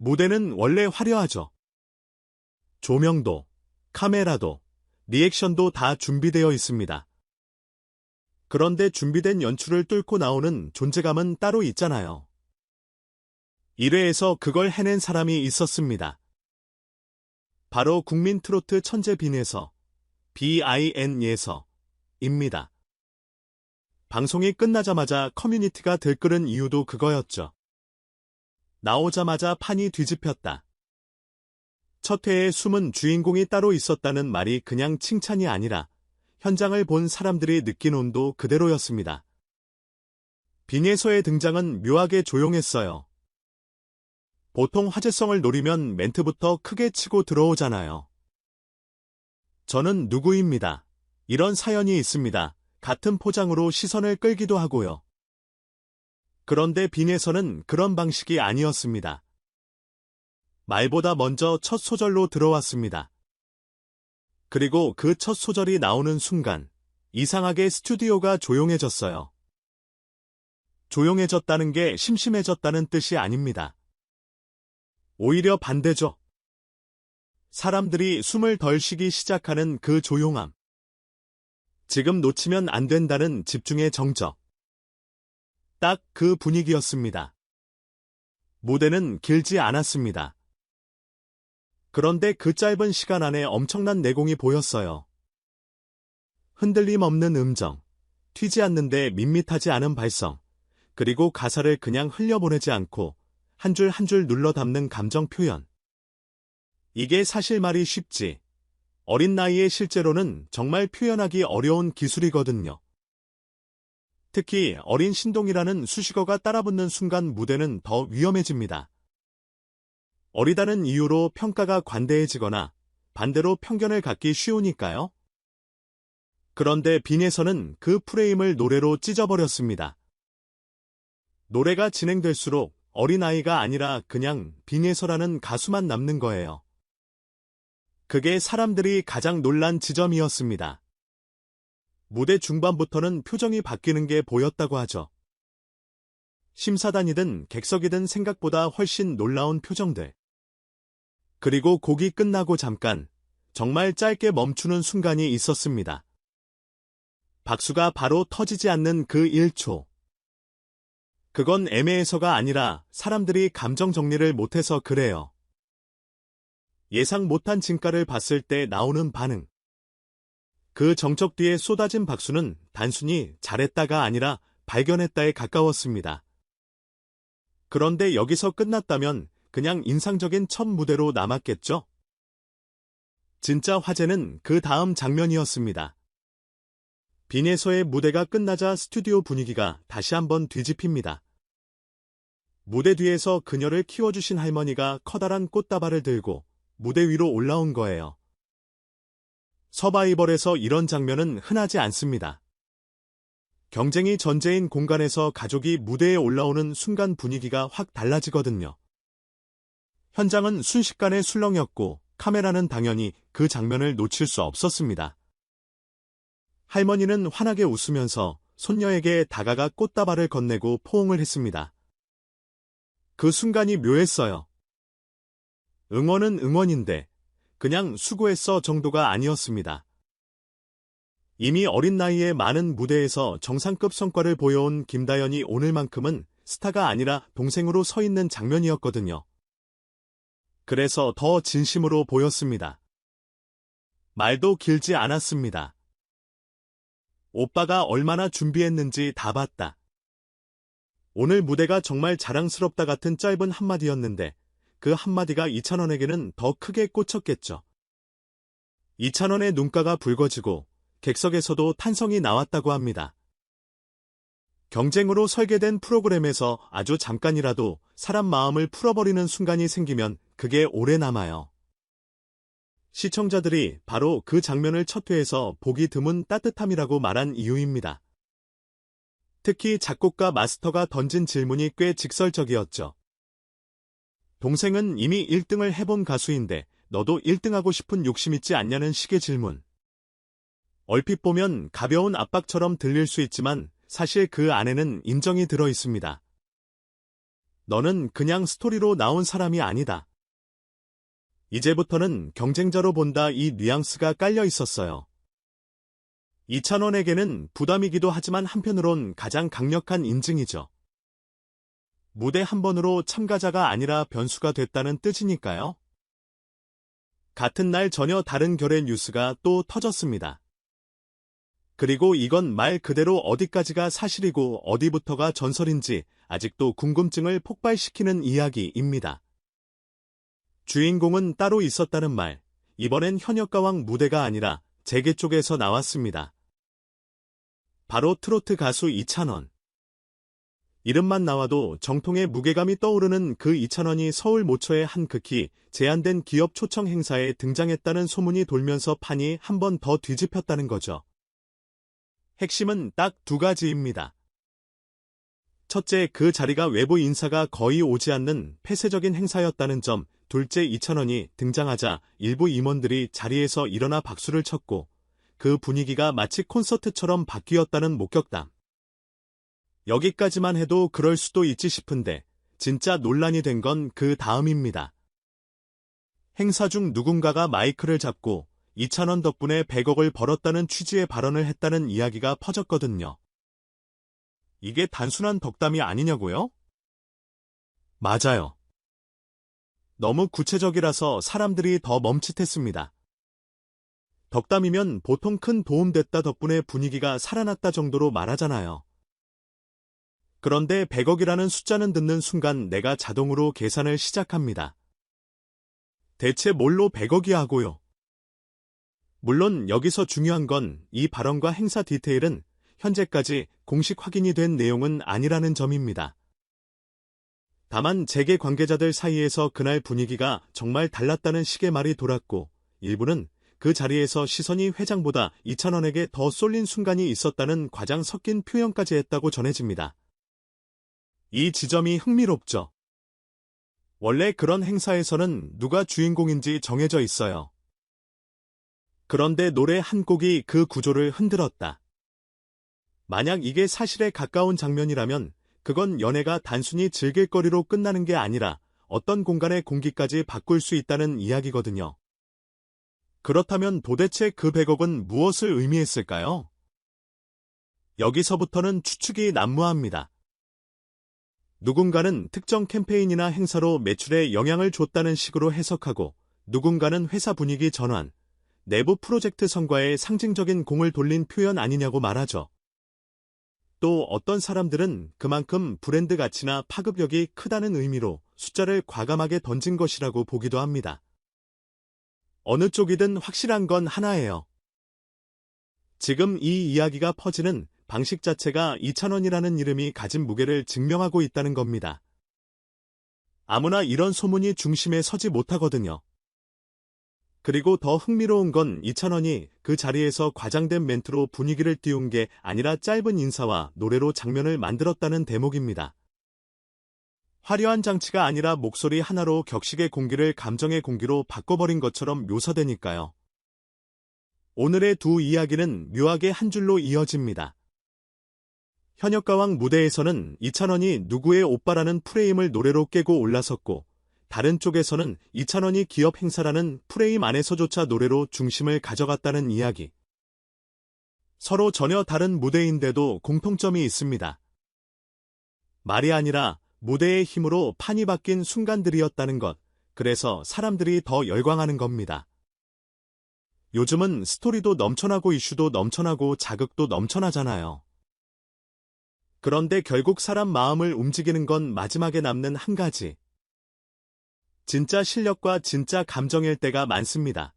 무대는 원래 화려하죠. 조명도, 카메라도, 리액션도 다 준비되어 있습니다. 그런데 준비된 연출을 뚫고 나오는 존재감은 따로 있잖아요. 1회에서 그걸 해낸 사람이 있었습니다. 바로 국민 트로트 천재 빈에서, BIN에서입니다. 방송이 끝나자마자 커뮤니티가 들끓은 이유도 그거였죠. 나오자마자 판이 뒤집혔다. 첫 회에 숨은 주인공이 따로 있었다는 말이 그냥 칭찬이 아니라 현장을 본 사람들이 느낀 온도 그대로였습니다. 빈에서의 등장은 묘하게 조용했어요. 보통 화제성을 노리면 멘트부터 크게 치고 들어오잖아요. 저는 누구입니다. 이런 사연이 있습니다. 같은 포장으로 시선을 끌기도 하고요. 그런데 빈에서는 그런 방식이 아니었습니다. 말보다 먼저 첫 소절로 들어왔습니다. 그리고 그 첫 소절이 나오는 순간 이상하게 스튜디오가 조용해졌어요. 조용해졌다는 게 심심해졌다는 뜻이 아닙니다. 오히려 반대죠. 사람들이 숨을 덜 쉬기 시작하는 그 조용함. 지금 놓치면 안 된다는 집중의 정적. 딱 그 분위기였습니다. 무대는 길지 않았습니다. 그런데 그 짧은 시간 안에 엄청난 내공이 보였어요. 흔들림 없는 음정, 튀지 않는데 밋밋하지 않은 발성, 그리고 가사를 그냥 흘려보내지 않고 한 줄 한 줄 눌러 담는 감정 표현. 이게 사실 말이 쉽지. 어린 나이에 실제로는 정말 표현하기 어려운 기술이거든요. 특히 어린 신동이라는 수식어가 따라붙는 순간 무대는 더 위험해집니다. 어리다는 이유로 평가가 관대해지거나 반대로 편견을 갖기 쉬우니까요. 그런데 빈에서는 그 프레임을 노래로 찢어버렸습니다. 노래가 진행될수록 어린아이가 아니라 그냥 빈에서라는 가수만 남는 거예요. 그게 사람들이 가장 놀란 지점이었습니다. 무대 중반부터는 표정이 바뀌는 게 보였다고 하죠. 심사단이든 객석이든 생각보다 훨씬 놀라운 표정들. 그리고 곡이 끝나고 잠깐, 정말 짧게 멈추는 순간이 있었습니다. 박수가 바로 터지지 않는 그 1초. 그건 애매해서가 아니라 사람들이 감정 정리를 못해서 그래요. 예상 못한 진가를 봤을 때 나오는 반응. 그 정적 뒤에 쏟아진 박수는 단순히 잘했다가 아니라 발견했다에 가까웠습니다. 그런데 여기서 끝났다면 그냥 인상적인 첫 무대로 남았겠죠? 진짜 화제는 그 다음 장면이었습니다. 빈에서의 무대가 끝나자 스튜디오 분위기가 다시 한번 뒤집힙니다. 무대 뒤에서 그녀를 키워주신 할머니가 커다란 꽃다발을 들고 무대 위로 올라온 거예요. 서바이벌에서 이런 장면은 흔하지 않습니다. 경쟁이 전제인 공간에서 가족이 무대에 올라오는 순간 분위기가 확 달라지거든요. 현장은 순식간에 술렁였고 카메라는 당연히 그 장면을 놓칠 수 없었습니다. 할머니는 환하게 웃으면서 손녀에게 다가가 꽃다발을 건네고 포옹을 했습니다. 그 순간이 묘했어요. 응원은 응원인데 그냥 수고했어 정도가 아니었습니다. 이미 어린 나이에 많은 무대에서 정상급 성과를 보여온 김다연이 오늘만큼은 스타가 아니라 동생으로 서 있는 장면이었거든요. 그래서 더 진심으로 보였습니다. 말도 길지 않았습니다. 오빠가 얼마나 준비했는지 다 봤다. 오늘 무대가 정말 자랑스럽다 같은 짧은 한마디였는데 그 한마디가 이찬원에게는 더 크게 꽂혔겠죠. 이찬원의 눈가가 붉어지고 객석에서도 탄성이 나왔다고 합니다. 경쟁으로 설계된 프로그램에서 아주 잠깐이라도 사람 마음을 풀어버리는 순간이 생기면 그게 오래 남아요. 시청자들이 바로 그 장면을 첫 회에서 보기 드문 따뜻함이라고 말한 이유입니다. 특히 작곡가 마스터가 던진 질문이 꽤 직설적이었죠. 동생은 이미 1등을 해본 가수인데 너도 1등하고 싶은 욕심 있지 않냐는 식의 질문. 얼핏 보면 가벼운 압박처럼 들릴 수 있지만 사실 그 안에는 인정이 들어 있습니다. 너는 그냥 스토리로 나온 사람이 아니다. 이제부터는 경쟁자로 본다 이 뉘앙스가 깔려 있었어요. 이찬원에게는 부담이기도 하지만 한편으론 가장 강력한 인증이죠. 무대 한 번으로 참가자가 아니라 변수가 됐다는 뜻이니까요. 같은 날 전혀 다른 결의 뉴스가 또 터졌습니다. 그리고 이건 말 그대로 어디까지가 사실이고 어디부터가 전설인지 아직도 궁금증을 폭발시키는 이야기입니다. 주인공은 따로 있었다는 말, 이번엔 현역가왕 무대가 아니라 재계 쪽에서 나왔습니다. 바로 트로트 가수 이찬원. 이름만 나와도 정통의 무게감이 떠오르는 그 이찬원이 서울 모처의 한 극히 제한된 기업 초청 행사에 등장했다는 소문이 돌면서 판이 한 번 더 뒤집혔다는 거죠. 핵심은 딱 두 가지입니다. 첫째, 그 자리가 외부 인사가 거의 오지 않는 폐쇄적인 행사였다는 점, 둘째, 이찬원이 등장하자 일부 임원들이 자리에서 일어나 박수를 쳤고 그 분위기가 마치 콘서트처럼 바뀌었다는 목격담. 여기까지만 해도 그럴 수도 있지 싶은데 진짜 논란이 된 건 그 다음입니다. 행사 중 누군가가 마이크를 잡고 이찬원 덕분에 100억을 벌었다는 취지의 발언을 했다는 이야기가 퍼졌거든요. 이게 단순한 덕담이 아니냐고요? 맞아요. 너무 구체적이라서 사람들이 더 멈칫했습니다. 덕담이면 보통 큰 도움 됐다 덕분에 분위기가 살아났다 정도로 말하잖아요. 그런데 100억이라는 숫자는 듣는 순간 내가 자동으로 계산을 시작합니다. 대체 뭘로 100억이 하고요? 물론 여기서 중요한 건 이 발언과 행사 디테일은 현재까지 공식 확인이 된 내용은 아니라는 점입니다. 다만 재계 관계자들 사이에서 그날 분위기가 정말 달랐다는 식의 말이 돌았고 일부는 그 자리에서 시선이 회장보다 이찬원에게 더 쏠린 순간이 있었다는 과장 섞인 표현까지 했다고 전해집니다. 이 지점이 흥미롭죠. 원래 그런 행사에서는 누가 주인공인지 정해져 있어요. 그런데 노래 한 곡이 그 구조를 흔들었다. 만약 이게 사실에 가까운 장면이라면 그건 연애가 단순히 즐길거리로 끝나는 게 아니라 어떤 공간의 공기까지 바꿀 수 있다는 이야기거든요. 그렇다면 도대체 그 100억은 무엇을 의미했을까요? 여기서부터는 추측이 난무합니다. 누군가는 특정 캠페인이나 행사로 매출에 영향을 줬다는 식으로 해석하고 누군가는 회사 분위기 전환, 내부 프로젝트 성과에 상징적인 공을 돌린 표현 아니냐고 말하죠. 또 어떤 사람들은 그만큼 브랜드 가치나 파급력이 크다는 의미로 숫자를 과감하게 던진 것이라고 보기도 합니다. 어느 쪽이든 확실한 건 하나예요. 지금 이 이야기가 퍼지는 방식 자체가 이찬원이라는 이름이 가진 무게를 증명하고 있다는 겁니다. 아무나 이런 소문이 중심에 서지 못하거든요. 그리고 더 흥미로운 건 이찬원이 그 자리에서 과장된 멘트로 분위기를 띄운 게 아니라 짧은 인사와 노래로 장면을 만들었다는 대목입니다. 화려한 장치가 아니라 목소리 하나로 격식의 공기를 감정의 공기로 바꿔버린 것처럼 묘사되니까요. 오늘의 두 이야기는 묘하게 한 줄로 이어집니다. 현역가왕 무대에서는 이찬원이 누구의 오빠라는 프레임을 노래로 깨고 올라섰고 다른 쪽에서는 이찬원이 기업 행사라는 프레임 안에서조차 노래로 중심을 가져갔다는 이야기. 서로 전혀 다른 무대인데도 공통점이 있습니다. 말이 아니라 무대의 힘으로 판이 바뀐 순간들이었다는 것, 그래서 사람들이 더 열광하는 겁니다. 요즘은 스토리도 넘쳐나고 이슈도 넘쳐나고 자극도 넘쳐나잖아요. 그런데 결국 사람 마음을 움직이는 건 마지막에 남는 한 가지. 진짜 실력과 진짜 감정일 때가 많습니다.